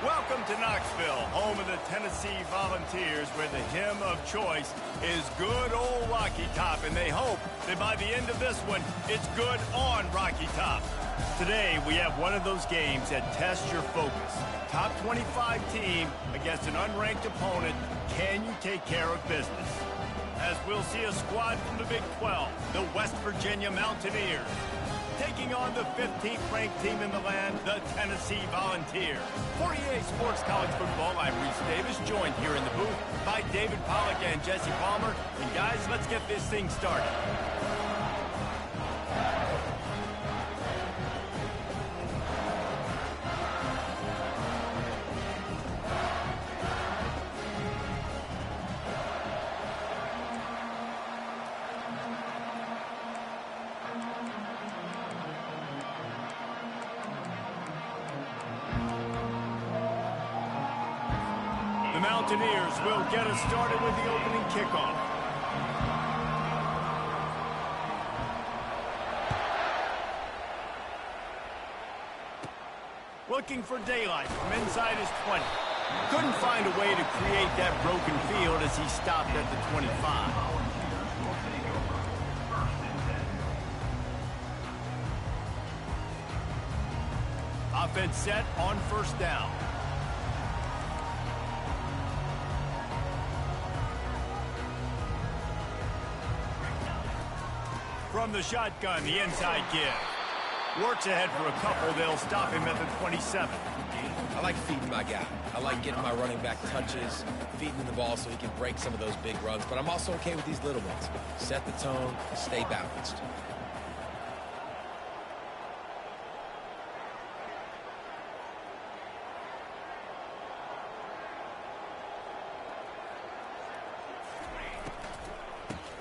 Welcome to Knoxville, home of the Tennessee Volunteers, where the hymn of choice is good old Rocky Top, and they hope that by the end of this one, it's good on Rocky Top. Today, we have one of those games that tests your focus. Top 25 team against an unranked opponent. Can you take care of business? As we'll see a squad from the Big 12, the West Virginia Mountaineers, taking on the 15th ranked team in the land, the Tennessee Volunteers. For EA Sports College Football, I'm Reese Davis, joined here in the booth by David Pollack and Jesse Palmer. And guys, let's get this thing started. The Mountaineers will get us started with the opening kickoff. Looking for daylight from inside his 20. Couldn't find a way to create that broken field as he stopped at the 25. Offense set on first down. From the shotgun, the inside give. Works ahead for a couple. They'll stop him at the 27. I like feeding my guy. I like getting my running back touches, feeding him the ball so he can break some of those big runs. But I'm also okay with these little ones. Set the tone, stay balanced.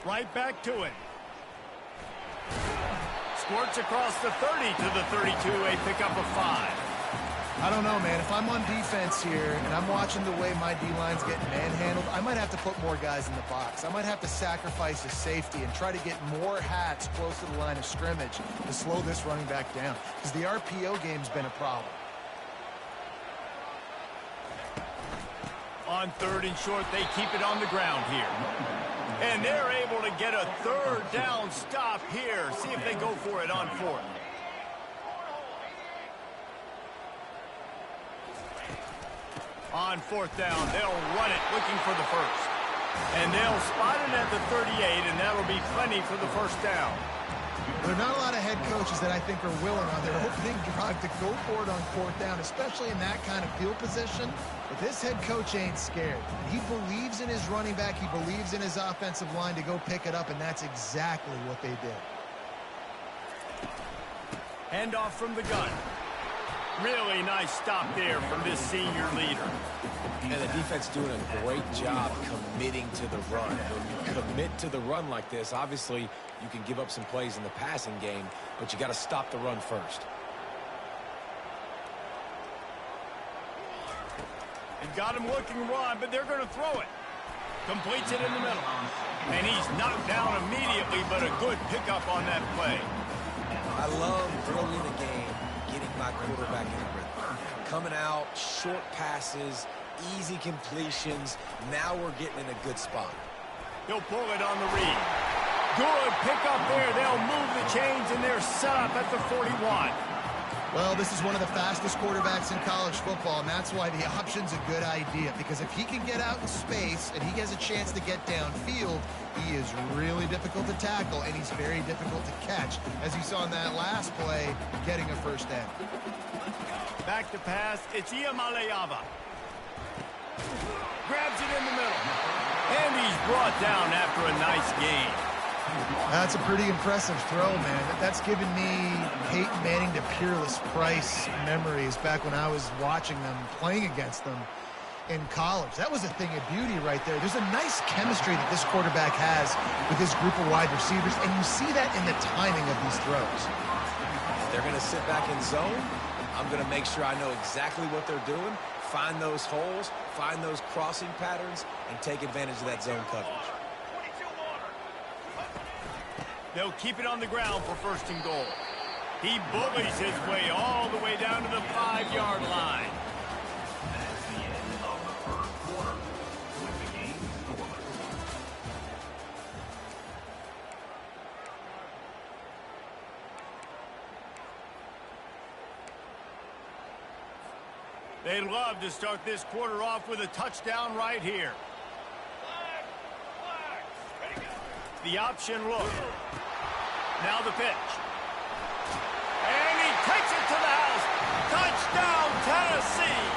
Right back to it. Squirts across the 30 to the 32, a pickup of 5. I don't know, man. If I'm on defense here and I'm watching the way my D-line's getting manhandled, I might have to put more guys in the box. I might have to sacrifice a safety and try to get more hats close to the line of scrimmage to slow this running back down, because the RPO game's been a problem. On third and short, they keep it on the ground here. And they're able to get a third down stop here. See if they go for it on fourth. On fourth down, they'll run it looking for the first. And they'll spot it at the 38, and that'll be plenty for the first down. There are not a lot of head coaches that I think are willing on their opening drive to go for it on fourth down, especially in that kind of field position. But this head coach ain't scared. He believes in his running back. He believes in his offensive line to go pick it up, and that's exactly what they did. Handoff from the gun. Really nice stop there from this senior leader. And the defense doing a great job committing to the run. When you commit to the run like this, obviously you can give up some plays in the passing game, but you got to stop the run first. They've got him looking run, but they're going to throw it. Completes it in the middle. And he's knocked down immediately, but a good pickup on that play. I love early in the game getting my quarterback in the rhythm. Coming out, short passes, easy completions. Now we're getting in a good spot. He'll pull it on the read. Good pickup there. They'll move the chains, and they're set up at the 41. Well, this is one of the fastest quarterbacks in college football, and that's why the option's a good idea, because if he can get out in space and he has a chance to get downfield, he is really difficult to tackle, and he's very difficult to catch, as you saw in that last play, getting a first down. Back to pass. It's Iamaleava. Grabs it in the middle. And he's brought down after a nice gain. That's a pretty impressive throw, man. That's given me Peyton Manning to Peerless Price memories back when I was watching them, playing against them in college. That was a thing of beauty right there. There's a nice chemistry that this quarterback has with this group of wide receivers, and you see that in the timing of these throws. They're going to sit back in zone. I'm going to make sure I know exactly what they're doing, find those holes, find those crossing patterns, and take advantage of that zone coverage. They'll keep it on the ground for first and goal. He bullies his way all the way down to the 5-yard line. They'd love to start this quarter off with a touchdown right here. The option look. Now the pitch. And he takes it to the house. Touchdown, Tennessee.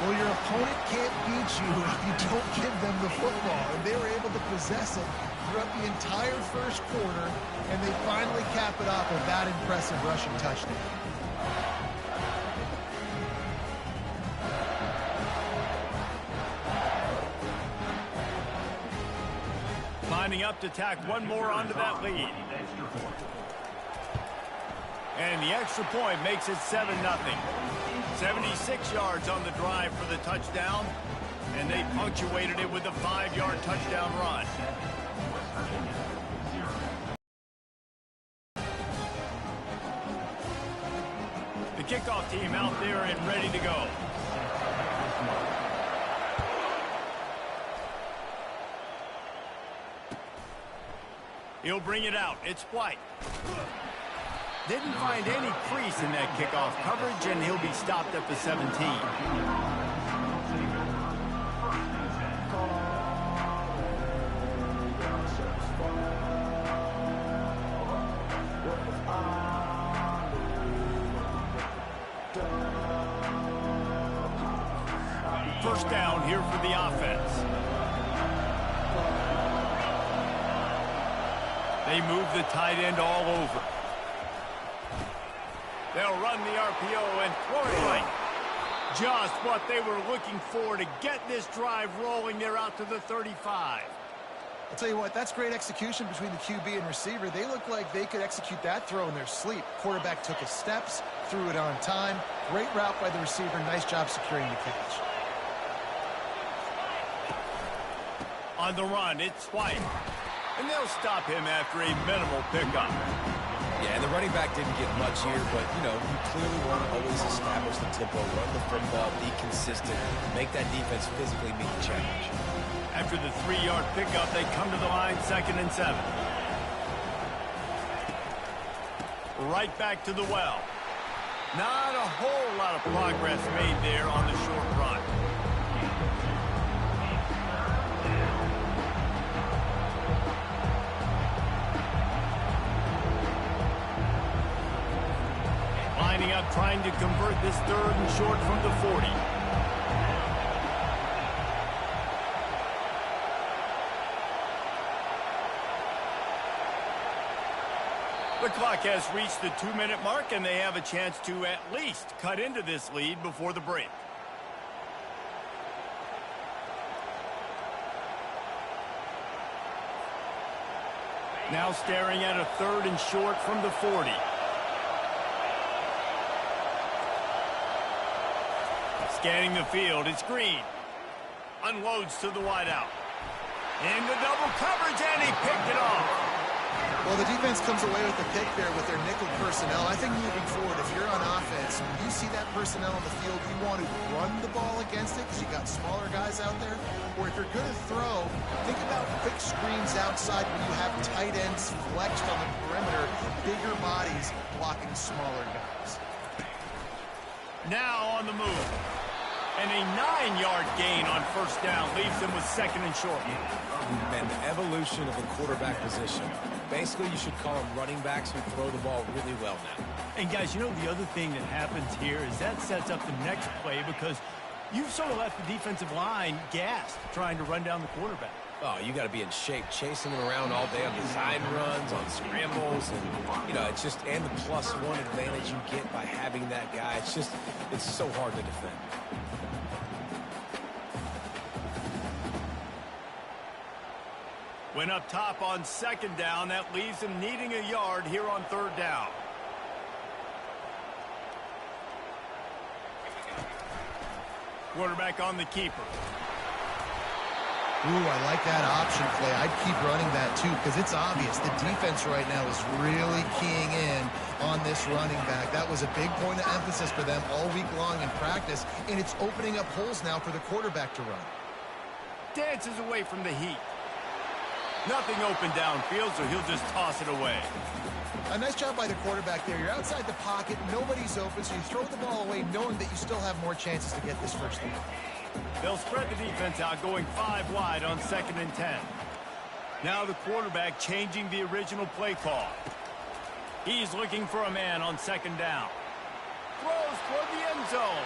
Well, your opponent can't beat you if you don't give them the football. And they were able to possess it throughout the entire first quarter, and they finally cap it off with that impressive rushing touchdown. Lining up to tack one more onto that lead. And the extra point makes it 7-0. 76 yards on the drive for the touchdown, and they punctuated it with a 5-yard touchdown run. The kickoff team out there and ready to go. He'll bring it out. It's White. Didn't find any crease in that kickoff coverage, and he'll be stopped at the 17. First down here for the offense. They move the tight end all over. They'll run the RPO and throw it right. Just what they were looking for to get this drive rolling. They're out to the 35. I'll tell you what, that's great execution between the QB and receiver. They look like they could execute that throw in their sleep. Quarterback took his steps, threw it on time. Great route by the receiver. Nice job securing the catch. On the run, it's White. And they'll stop him after a minimal pickup. Yeah, and the running back didn't get much here, but, you know, you clearly want to always establish the tempo, run the football, be consistent, make that defense physically meet the challenge. After the 3-yard pickup, they come to the line, 2nd and 7. Right back to the well. Not a whole lot of progress made there on the short run. Lining up, trying to convert this 3rd and short from the 40. The clock has reached the 2-minute mark, and they have a chance to at least cut into this lead before the break. Now staring at a 3rd and short from the 40. Scanning the field, it's Green. Unloads to the wideout. Into double coverage, and he picked it off. Well, the defense comes away with the pick there with their nickel personnel. I think moving forward, if you're on offense, when you see that personnel on the field, you want to run the ball against it because you got smaller guys out there. Or if you're going to throw, think about quick screens outside when you have tight ends flexed on the perimeter, bigger bodies blocking smaller guys. Now on the move. And a 9-yard gain on first down leaves them with 2nd and short. And the evolution of the quarterback position. Basically, you should call them running backs who throw the ball really well now. And, guys, you know, the other thing that happens here is that sets up the next play because you've sort of left the defensive line gassed trying to run down the quarterback. Oh, you got to be in shape, chasing him around all day on design runs, on scrambles, and, you know, it's just, and the +1 advantage you get by having that guy. It's just, it's so hard to defend. Went up top on 2nd down. That leaves them needing a yard here on 3rd down. Quarterback on the keeper. Ooh, I like that option play. I'd keep running that, too, because it's obvious. The defense right now is really keying in on this running back. That was a big point of emphasis for them all week long in practice, and it's opening up holes now for the quarterback to run. Dances away from the heat. Nothing open downfield, so he'll just toss it away. A nice job by the quarterback there. You're outside the pocket, nobody's open, so you throw the ball away knowing that you still have more chances to get this first down. They'll spread the defense out, going 5 wide on 2nd and 10. Now the quarterback changing the original play call. He's looking for a man on 2nd down. Throws toward the end zone.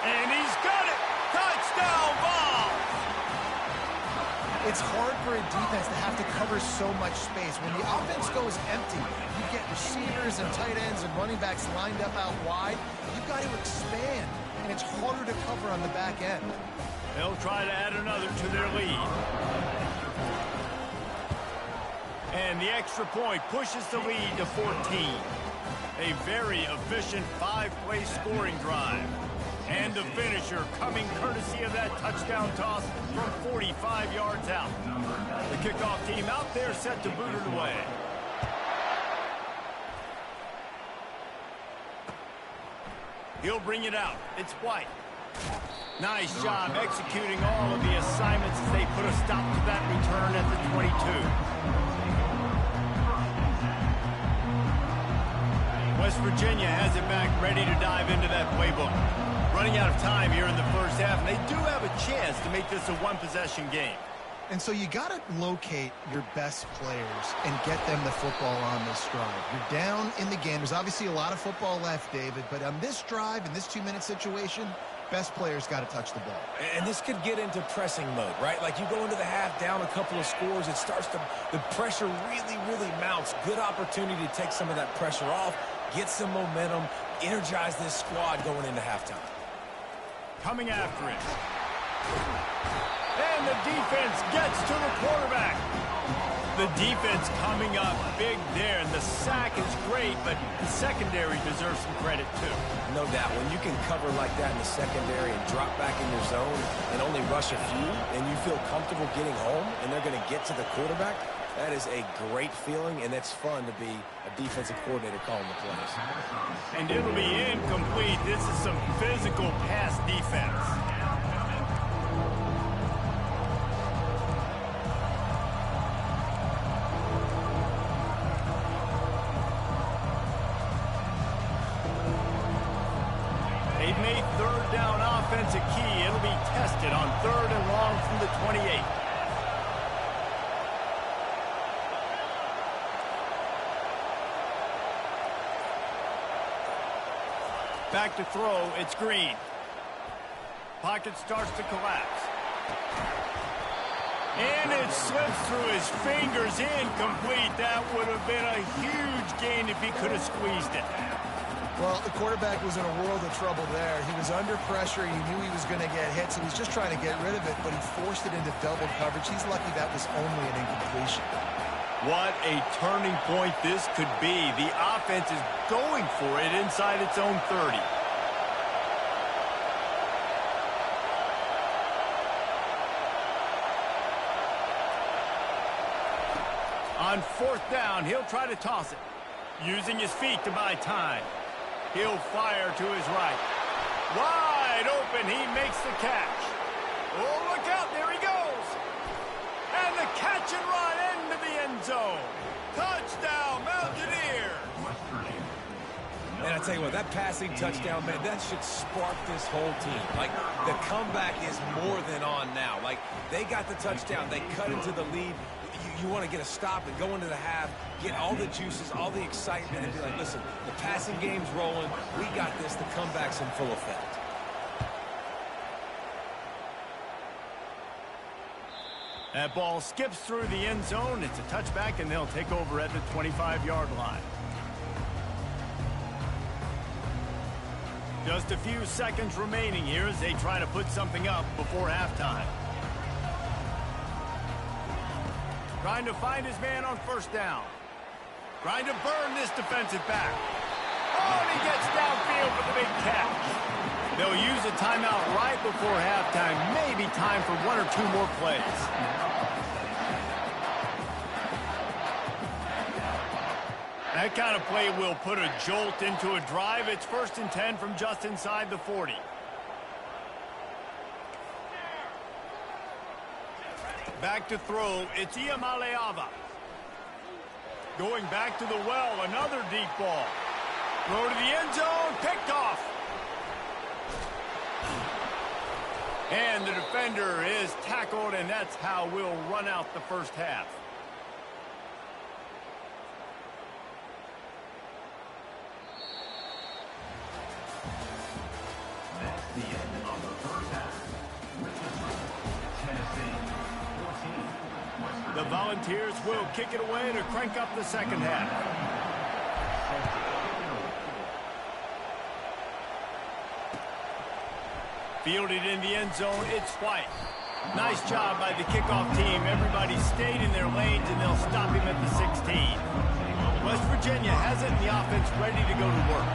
And he's got it! Touchdown ball! It's hard for a defense to have to cover so much space. When the offense goes empty, you get receivers and tight ends and running backs lined up out wide. You've got to expand, and it's harder to cover on the back end. They'll try to add another to their lead. And the extra point pushes the lead to 14. A very efficient 5-play scoring drive. And the finisher coming courtesy of that touchdown toss from 45 yards out. The kickoff team out there set to boot it away. He'll bring it out. It's White. Nice job executing all of the assignments as they put a stop to that return at the 22. West Virginia has it back, ready to dive into that playbook. Running out of time here in the first half, and they do have a chance to make this a one-possession game. And so you got to locate your best players and get them the football on this drive. You're down in the game. There's obviously a lot of football left, David, but on this drive, in this 2-minute situation, best players got to touch the ball. And this could get into pressing mode, right? Like you go into the half down a couple of scores, it starts to, the pressure really mounts. Good opportunity to take some of that pressure off, get some momentum, energize this squad going into halftime. Coming after it. And the defense gets to the quarterback. The defense coming up big there, and the sack is great, but the secondary deserves some credit too. No doubt. When you can cover like that in the secondary and drop back in your zone and only rush a few, and you feel comfortable getting home, and they're going to get to the quarterback, that is a great feeling, and it's fun to be a defensive coordinator calling the plays. And it'll be incomplete. This is some physical pass defense. They've made 3rd down offense a key. It'll be tested on 3rd and long from the 28. Back to throw, it's Green. Pocket starts to collapse. And it slips through his fingers, incomplete. That would have been a huge gain if he could have squeezed it. Well, the quarterback was in a world of trouble there. He was under pressure. He knew he was going to get hit, so he was just trying to get rid of it, but he forced it into double coverage. He's lucky that was only an incompletion. What a turning point this could be. The offense is going for it inside its own 30. On 4th down, he'll try to toss it. Using his feet to buy time. He'll fire to his right. Wide open, he makes the catch. Oh, look out, there he goes. And the catch and run into the end zone. Touchdown, Mountaineers. Man, I tell you what, that passing touchdown, man, that should spark this whole team. Like, the comeback is more than on now. Like, they got the touchdown. They cut into the lead. You want to get a stop and go into the half, get all the juices, all the excitement, and be like, listen, the passing game's rolling. We got this. The comeback's in full effect. That ball skips through the end zone. It's a touchback, and they'll take over at the 25-yard line. Just a few seconds remaining here as they try to put something up before halftime. Trying to find his man on 1st down. Trying to burn this defensive back. Oh, and he gets downfield for the big catch. They'll use a timeout right before halftime. Maybe time for 1 or 2 more plays. That kind of play will put a jolt into a drive. It's 1st and 10 from just inside the 40. Back to throw, it's Iamaleava. Going back to the well, another deep ball. Throw to the end zone, picked off. And the defender is tackled, and that's how we'll run out the first half. That's the end of the first half. Tennessee 14. The Volunteers will kick it away to crank up the second half. Fielded in the end zone, it's White. Nice job by the kickoff team. Everybody stayed in their lanes, and they'll stop him at the 16. West Virginia has it in the offense ready to go to work.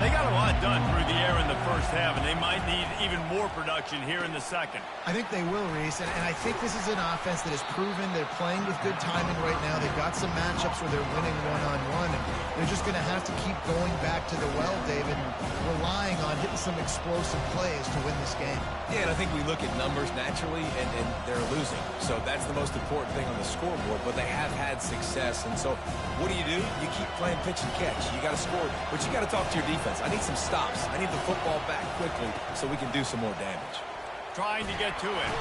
They got a lot done through the air in the first half, and they might need even more production here in the second. I think they will, Reese, and I think this is an offense that has proven they're playing with good timing right now. They've got some matchups where they're winning one-on-one, and they're just going to have to keep going back to the well, David, and relying on hitting some explosive plays to win this game. Yeah, and I think we look at numbers naturally, and they're losing. So that's the most important thing on the scoreboard, but they have had success. And so what do? You keep playing pitch and catch. You got to score, but you got to talk to your defense. I need some stops. I need the football back quickly so we can do some more damage. Trying to get to it.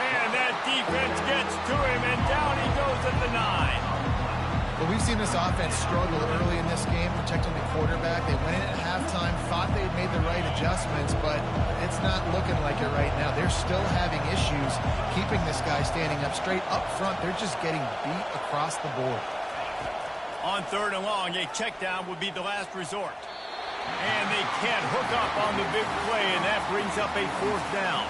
And that defense gets to him, and down he goes at the 9. Well, we've seen this offense struggle early in this game protecting the quarterback. They went in at halftime, thought they'd made the right adjustments, but it's not looking like it right now. They're still having issues keeping this guy standing up straight up front. They're just getting beat across the board. On 3rd and long, a check down would be the last resort. And they can't hook up on the big play, and that brings up a 4th down.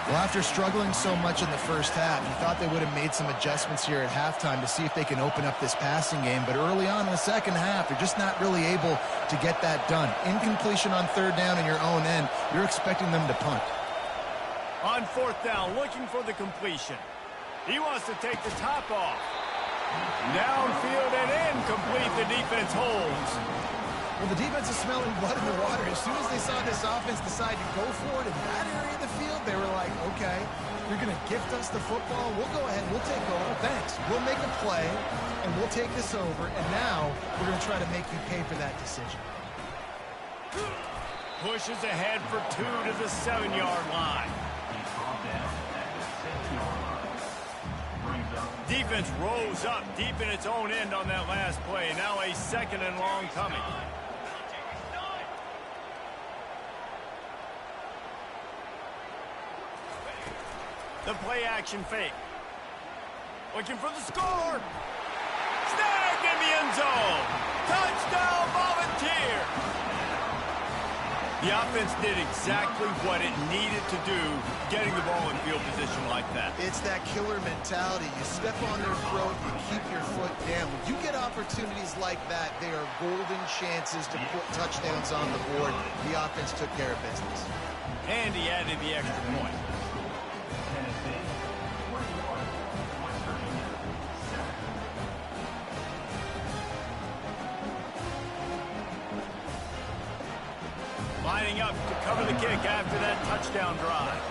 Well, after struggling so much in the first half, you thought they would have made some adjustments here at halftime to see if they can open up this passing game. But early on in the second half, they're just not really able to get that done. Incompletion on 3rd down in your own end, you're expecting them to punt. On 4th down, looking for the completion. He wants to take the top off. Downfield and incomplete. The defense holds. Well, the defense is smelling blood in the water. As soon as they saw this offense decide to go for it in that area of the field, they were like, okay, you're going to gift us the football. We'll go ahead. We'll take over. Thanks. We'll make a play, and we'll take this over. And now we're going to try to make you pay for that decision. Pushes ahead for 2 to the 7-yard line. Defense rose up deep in its own end on that last play. Now a 2nd and long coming. The play action fake. Looking for the score. Snagged in the end zone. Touchdown Volunteers. The offense did exactly what it needed to do, getting the ball in field position like that. It's that killer mentality. You step on their throat, you keep your foot down. When you get opportunities like that, they are golden chances to put touchdowns on the board. The offense took care of business. And he added the extra point. Lining up to cover the kick after that touchdown drive.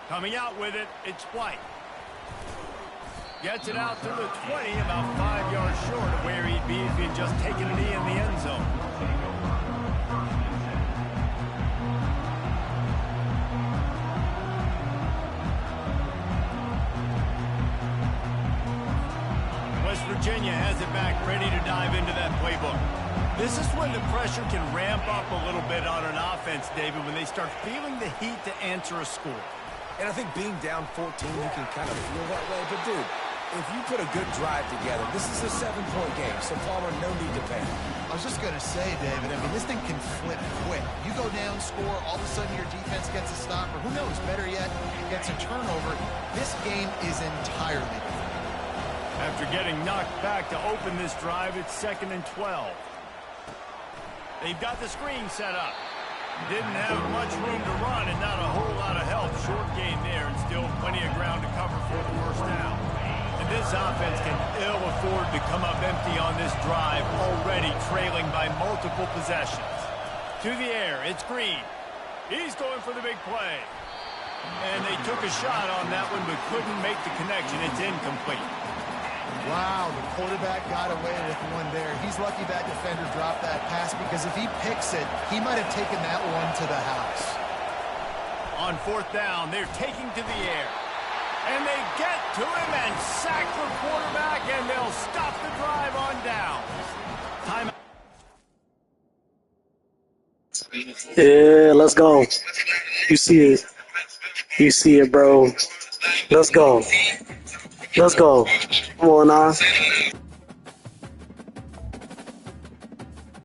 Coming out with it, it's White. Gets it out to the 20, about 5 yards short of where he'd be if he'd just taken a knee in the end zone. Virginia has it back, ready to dive into that playbook. This is when the pressure can ramp up a little bit on an offense, David, when they start feeling the heat to answer a score. And I think being down 14, you can kind of feel that way. But, dude, if you put a good drive together, this is a 7-point game, so Palmer, no need to panic. I was just going to say, David, I mean, this thing can flip quick. You go down, score, all of a sudden your defense gets a stop, or who knows, better yet, gets a turnover. This game is entirely different. After getting knocked back to open this drive, it's 2nd and 12. They've got the screen set up. Didn't have much room to run and not a whole lot of help. Short gain there and still plenty of ground to cover for the first down. And this offense can ill afford to come up empty on this drive, already trailing by multiple possessions. To the air, it's Green. He's going for the big play. And they took a shot on that one but couldn't make the connection. It's incomplete. Wow, the quarterback got away with one there. He's lucky that defender dropped that pass because if he picks it, he might have taken that one to the house. On fourth down, they're taking to the air. And they get to him and sack the quarterback, and they'll stop the drive on down. Time. Yeah, let's go. You see it. You see it, bro. Let's go. Let's go. Come on, now.